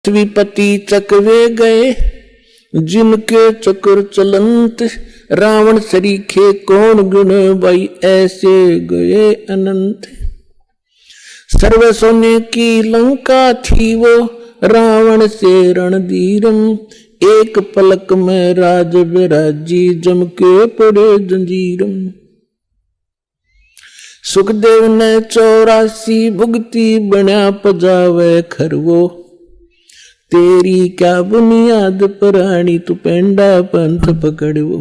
विपति चकवे गए जिनके चक्र चलंत, रावण सरीखे कौन गुण भाई ऐसे गए अनंत। सर्व सोने की लंका थी वो रावण से रणधीरम, एक पलक में राज विराजी जम के पड़े जंजीरम। सुखदेव ने 84 भुगती बना पजावे खरवो, तेरी क्या बुनियाद प्राणी तू पेंडा पंथ पकड़ो।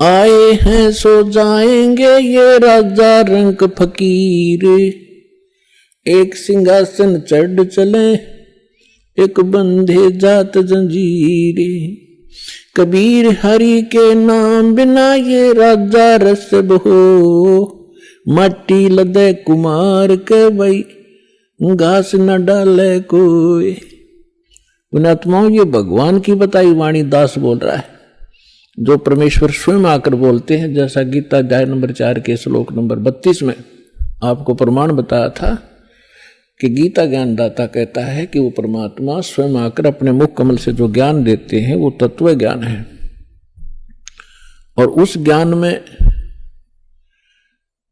आए हैं सो जाएंगे ये राजा रंग फकीर, एक सिंहासन चढ़ चले एक बंधे जात जंजीर। कबीर हरि के नाम बिना ये राजा रस बहो, माटी लदे कुमार के भाई घास न डाले कोई। पुण्यात्माओं, ये भगवान की बताई वाणी दास बोल रहा है, जो परमेश्वर स्वयं आकर बोलते हैं। जैसा गीता अध्याय नंबर 4 के श्लोक नंबर 32 में आपको प्रमाण बताया था कि गीता ज्ञानदाता कहता है कि वो परमात्मा स्वयं आकर अपने मुख कमल से जो ज्ञान देते हैं वो तत्व ज्ञान है, और उस ज्ञान में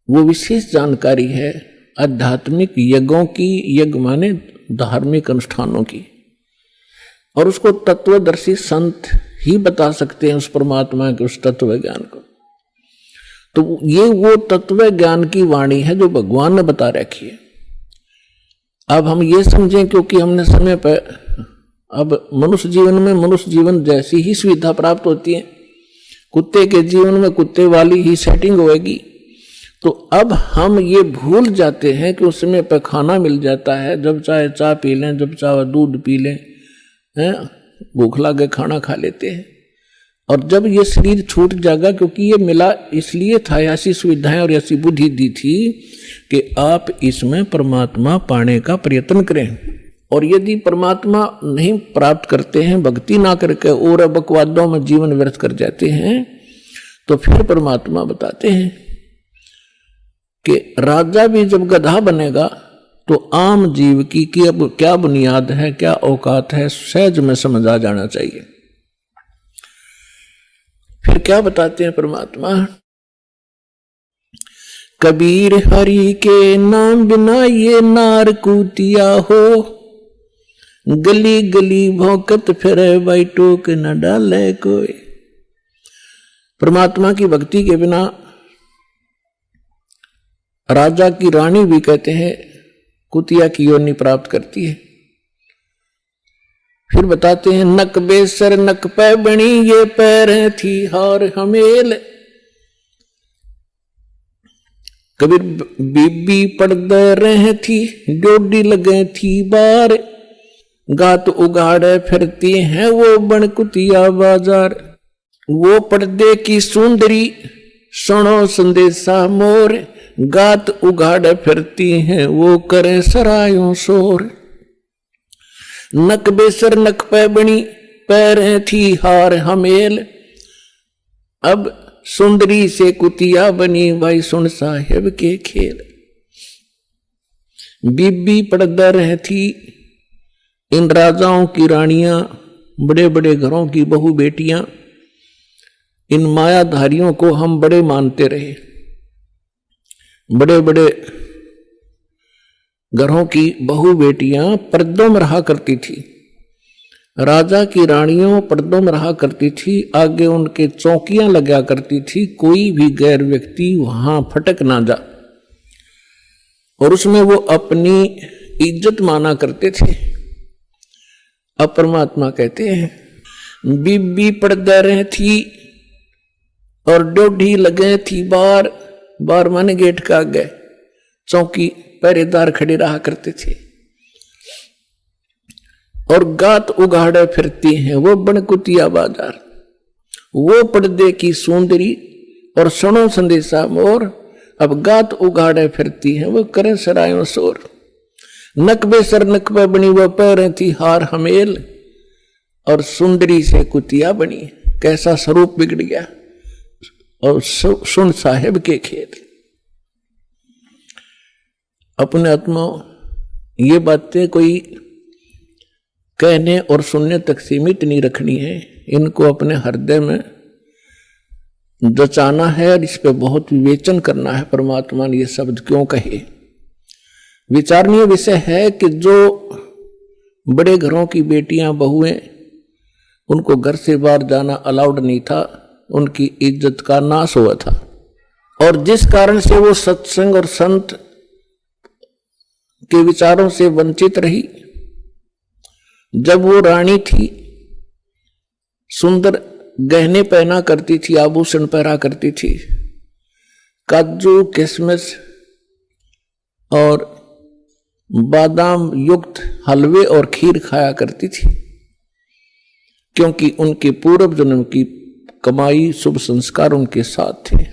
वो विशेष जानकारी है आध्यात्मिक यज्ञों की, यज्ञ माने धार्मिक अनुष्ठानों की, और उसको तत्वदर्शी संत ही बता सकते हैं उस परमात्मा के उस तत्व ज्ञान को। तो ये वो तत्व ज्ञान की वाणी है जो भगवान ने बता रखी है। अब हम ये समझें, क्योंकि हमने समय पर अब मनुष्य जीवन में मनुष्य जीवन जैसी ही सुविधा प्राप्त होती है, कुत्ते के जीवन में कुत्ते वाली ही सेटिंग होएगी। तो अब हम ये भूल जाते हैं कि उस समय पर खाना मिल जाता है, जब चाहे चाय पी लें, जब चाहे दूध पी लें, भूख लगे खाना खा लेते हैं। और जब ये शरीर छूट जाएगा, क्योंकि ये मिला इसलिए था, ऐसी सुविधाएं और ऐसी बुद्धि दी थी कि आप इसमें परमात्मा पाने का प्रयत्न करें। और यदि परमात्मा नहीं प्राप्त करते हैं, भक्ति ना करके और बकवादों में जीवन व्यर्थ कर जाते हैं, तो फिर परमात्मा बताते हैं कि राजा भी जब गधा बनेगा तो आम जीव की अब क्या बुनियाद है, क्या औकात है, सहज में समझ आ जाना चाहिए। फिर क्या बताते हैं परमात्मा, कबीर हरि के नाम बिना ये नार कूतिया हो, गली गली भौंकत फिरे भाई टोक न डाले कोई। परमात्मा की भक्ति के बिना राजा की रानी भी कहते हैं कुतिया की योनि प्राप्त करती है। फिर बताते हैं नक बेसर नक पै बनी ये पैर थी हार हमेल, कबीर बीबी पड़दे रहे थी डोडी लगे थी बार, गात उगाड़े फिरती हैं वो बन कुतिया बाजार। वो पर्दे की सुंदरी सुनो संदेशा मोर, गात उगाड़े फिरती हैं वो करें सरायों शोर। नक बेसर नक पै बनी पैर थी हार हमेल, अब सुंदरी से कुतिया बनी भाई सुन साहेब के खेल। बीबी पड़दा रह थी इन राजाओं की रानियां, बड़े बड़े घरों की बहू बेटियां, इन मायाधारियों को हम बड़े मानते रहे। बड़े बड़े घरों की बहू बेटियां पर्दों में रहा करती थी, राजा की रानियों पर्दों में रहा करती थी, आगे उनके चौकियां लगा करती थी, कोई भी गैर व्यक्ति वहां फटक ना जा, और उसमें वो अपनी इज्जत माना करते थे। अब परमात्मा कहते हैं बीबी पर्दा रह थी और डोढ़ी लगे थी बार, बार माने गेट का आगे चौकी पहरेदार खड़े रहा करते थे, और गात उगाड़े फिरती हैं वो बनकुतिया बाजार। वो पर्दे की सुंदरी और सुनो संदेशा मोर, अब गात उगाड़े फिरती हैं वो करे सरायों शोर। नक बेसर नक पे बनी वो पैर थी हार हमेल, और सुंदरी से कुतिया बनी, कैसा स्वरूप बिगड़ गया, और सुन साहेब के खेत। अपने आत्मा ये बातें कोई कहने और सुनने तक सीमित नहीं रखनी है, इनको अपने हृदय में जचाना है और इस पे बहुत विवेचन करना है। परमात्मा ने ये शब्द क्यों कहे? विचारणीय विषय है कि जो बड़े घरों की बेटियां बहुएं, उनको घर से बाहर जाना अलाउड नहीं था, उनकी इज्जत का नाश हुआ था, और जिस कारण से वो सत्संग और संत के विचारों से वंचित रही। जब वो रानी थी, सुंदर गहने पहना करती थी, आभूषण पहना करती थी, काजू किशमिश और बादाम युक्त हलवे और खीर खाया करती थी, क्योंकि उनके पूर्व जन्म की कमाई शुभ संस्कार उनके साथ थे।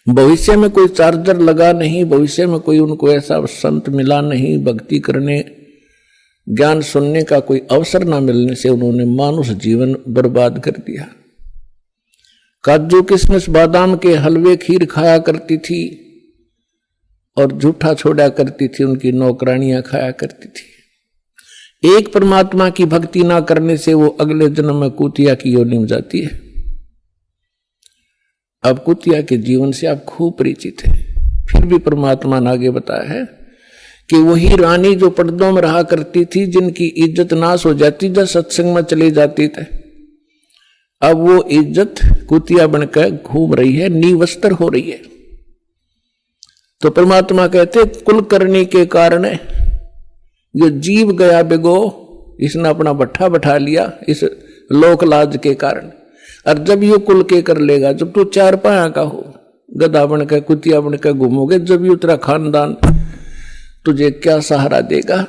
भविष्य में कोई चार्जर लगा नहीं, भविष्य में कोई उनको ऐसा संत मिला नहीं, भक्ति करने ज्ञान सुनने का कोई अवसर ना मिलने से उन्होंने मानुष जीवन बर्बाद कर दिया। काजू किशमिश बादाम के हलवे खीर खाया करती थी और झूठा छोड़ा करती थी, उनकी नौकरानियां खाया करती थी। एक परमात्मा की भक्ति ना करने से वो अगले जन्म में कुतिया की योनि में जाती है। अब कुतिया के जीवन से आप खूब परिचित हैं, फिर भी परमात्मा ने आगे बताया है कि वही रानी जो पर्दों में रहा करती थी, जिनकी इज्जत नाश हो जाती जब सत्संग में चली जाती थी, अब वो इज्जत कुतिया बनकर घूम रही है, निवस्त्र हो रही है। तो परमात्मा कहते कुलकर्णी के कारण जो जीव गया बिगो, इसने अपना भट्ठा बैठा लिया इस लोक लाज के कारण। और जब ये कुल के कर लेगा, जब तू चार पाया का हो, गधा बनकर कुतिया बनकर घूमोगे, जब ये तेरा खानदान तुझे क्या सहारा देगा?